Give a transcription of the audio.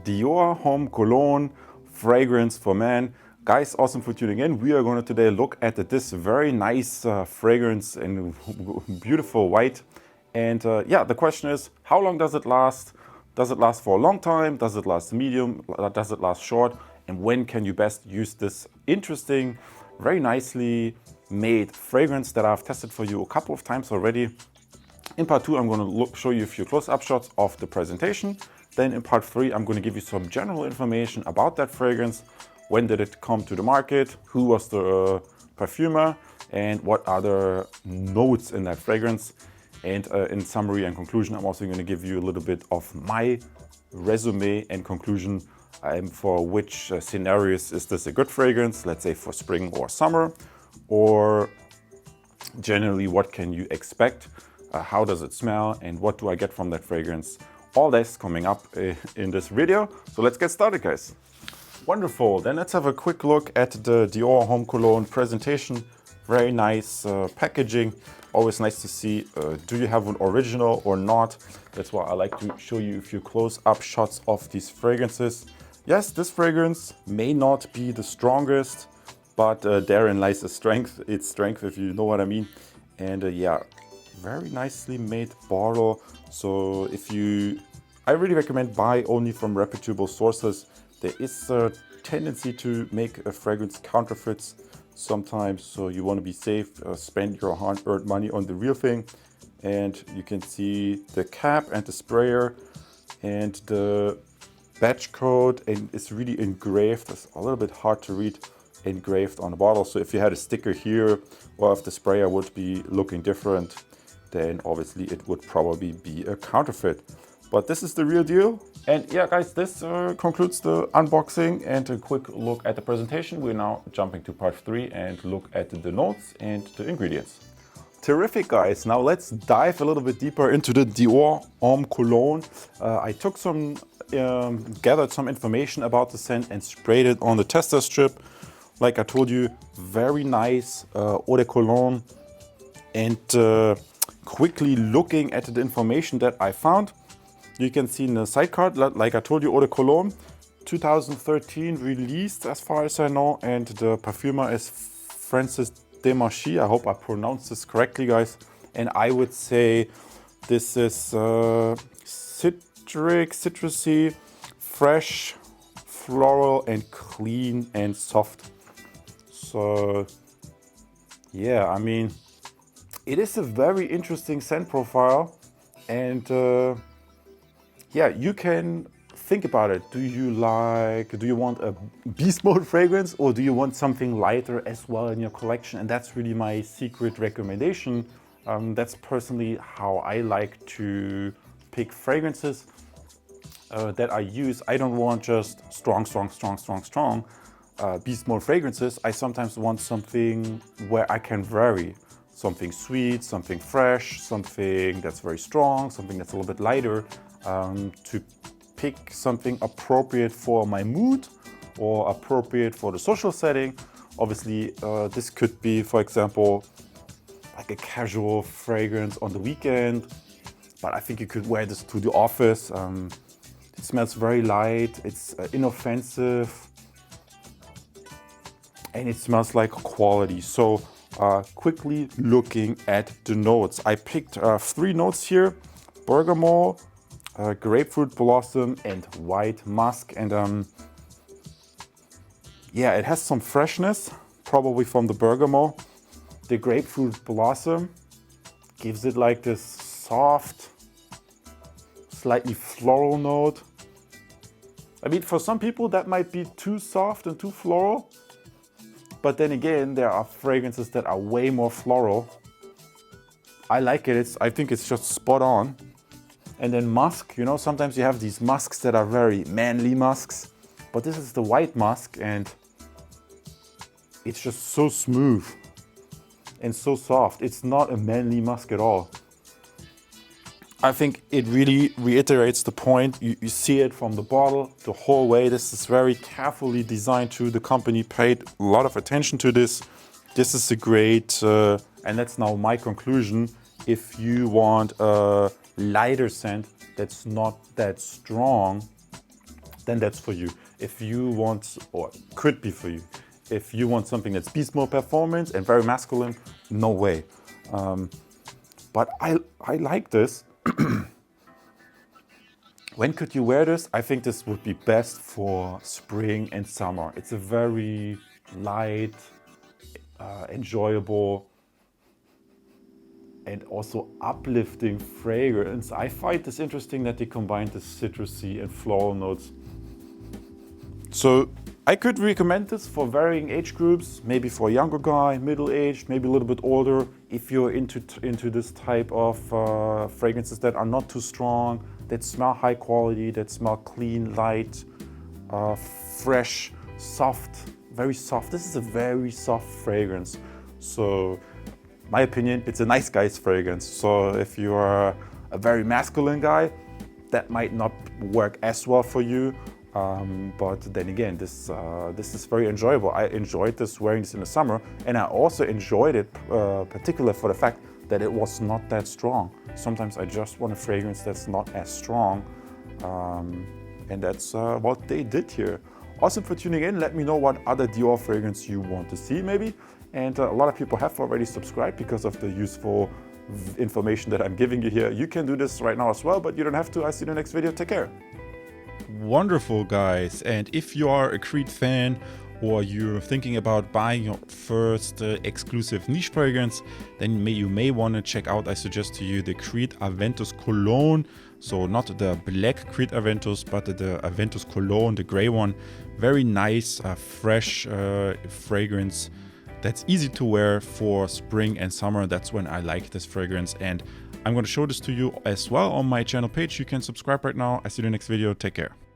Dior Homme Cologne fragrance for men. Guys, awesome for tuning in. We are going to today look at this very nice fragrance in beautiful white. And yeah, the question is, how long does it last? Does it last for a long time? Does it last medium? Does it last short? And when can you best use this interesting, very nicely made fragrance that I've tested for you a couple of times already? In part 2, I'm going to show you a few close-up shots of the presentation. Then in part 3, I'm going to give you some general information about that fragrance. When did it come to the market? Who was the perfumer? And what are the notes in that fragrance? And in summary and conclusion, I'm also going to give you a little bit of my resume and conclusion for which scenarios is this a good fragrance, let's say for spring or summer, or generally what can you expect, how does it smell, and what do I get from that fragrance. All this coming up in this video. So let's get started, guys. Wonderful, then let's have a quick look at the Dior Homme Cologne presentation. Very nice packaging. Always nice to see, do you have an original or not? That's why I like to show you a few close-up shots of these fragrances. Yes, this fragrance may not be the strongest, but therein lies the strength. It's strength, if you know what I mean. And yeah, very nicely made bottle. So I really recommend buy only from reputable sources. There is a tendency to make a fragrance counterfeits sometimes, so you want to be safe, spend your hard-earned money on the real thing. And you can see the cap and the sprayer and the batch code, and it's really engraved. It's a little bit hard to read, engraved on the bottle. So if you had a sticker here, or if the sprayer would be looking different, then obviously it would probably be a counterfeit. But this is the real deal. And yeah, guys, this concludes the unboxing and a quick look at the presentation. We're now jumping to part 3 and look at the notes and the ingredients. Terrific, guys. Now let's dive a little bit deeper into the Dior Homme Cologne. I took gathered some information about the scent and sprayed it on the tester strip. Like I told you, very nice Eau de Cologne. And quickly looking at the information that I found, you can see in the side card, like I told you, Eau de Cologne, 2013 released as far as I know, and the perfumer is Francis Demarchi. I hope I pronounced this correctly, guys. And I would say this is citrusy, fresh, floral, and clean and soft. So yeah, I mean, it is a very interesting scent profile, and yeah, you can think about it. Do you want a beast mode fragrance, or do you want something lighter as well in your collection? And that's really my secret recommendation. That's personally how I like to pick fragrances that I use. I don't want just strong beast mode fragrances. I sometimes want something where I can vary. Something sweet, something fresh, something that's very strong, something that's a little bit lighter, to pick something appropriate for my mood or appropriate for the social setting. Obviously, this could be, for example, like a casual fragrance on the weekend, but I think you could wear this to the office. It smells very light, it's inoffensive, and it smells like quality. So quickly looking at the notes, I picked 3 notes here: bergamot, grapefruit blossom, and white musk. And yeah, it has some freshness, probably from the bergamot. The grapefruit blossom gives it like this soft, slightly floral note. I mean, for some people that might be too soft and too floral. But then again, there are fragrances that are way more floral. I like it. I think it's just spot on. And then musk, you know, sometimes you have these musks that are very manly musks, but this is the white musk, and it's just so smooth and so soft. It's not a manly musk at all. I think it really reiterates the point. You see it from the bottle the whole way. This is very carefully designed too. The company paid a lot of attention to this. This is a great, and that's now my conclusion. If you want a lighter scent that's not that strong, then that's for you. If you want, or could be for you, if you want something that's beast mode performance and very masculine, no way. But I like this. When could you wear this? I think this would be best for spring and summer. It's a very light, enjoyable, and also uplifting fragrance. I find this interesting that they combine the citrusy and floral notes. So I could recommend this for varying age groups, maybe for a younger guy, middle-aged, maybe a little bit older. If you're into this type of fragrances that are not too strong, that smell high quality, that smell clean, light, fresh, soft, very soft. This is a very soft fragrance. So my opinion, it's a nice guy's fragrance. So if you are a very masculine guy, that might not work as well for you. But then again, this is very enjoyable. I enjoyed this wearing this in the summer, and I also enjoyed it particularly for the fact that it was not that strong. Sometimes I just want a fragrance that's not as strong, and that's what they did here. Awesome for tuning in. Let me know what other Dior fragrance you want to see maybe. And a lot of people have already subscribed because of the useful information that I'm giving you here. You can do this right now as well, but you don't have to. I'll see you in the next video. Take care. Wonderful, guys. And if you are a Creed fan or you're thinking about buying your first exclusive niche fragrance, then you may want to check out, I suggest to you, the Creed Aventus Cologne. So not the black Creed Aventus, but the Aventus Cologne, the gray one. Very nice, fresh fragrance that's easy to wear for spring and summer. That's when I like this fragrance, and I'm going to show this to you as well on my channel page. You can subscribe right now. I see you in the next video. Take care.